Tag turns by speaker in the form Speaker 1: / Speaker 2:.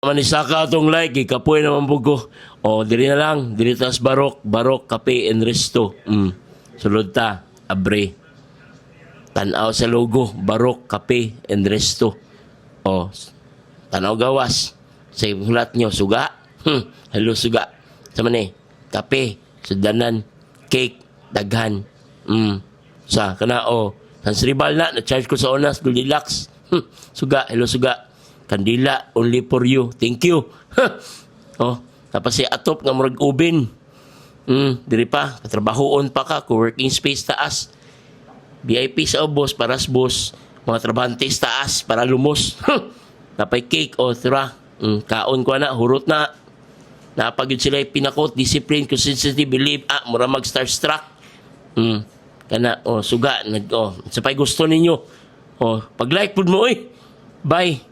Speaker 1: manisaka atong like, ikapoy naman bugo. O, diri na lang, diri tas barok, kape, and resto. Sulod ta, abre. Tanaw sa logo, barok, kape, and resto. O, tanaw gawas. Sa hulat nyo, suga. Hello, suga. Sama ni, kape, sudanan, cake, daghan. Sa, kana, o, Sansribal na-charge ko sa Onas, Goldilocks. Suga, hello, suga. Kandila, only for you. Thank you. Oh, tapos si Atop nga murag ubin. Diri pa, katrabahoon pa ka, co-working space taas. VIP sa ubos, paras boss. Mga trabahantes taas, para lumos. Napay cake, o tira. Kaon ko na, hurot na. Napagod sila pinakot, discipline, consistency, believe. Mura mag-starstruck. Kana, suga. Sapay gusto ninyo. Pag-like po mo, Bye.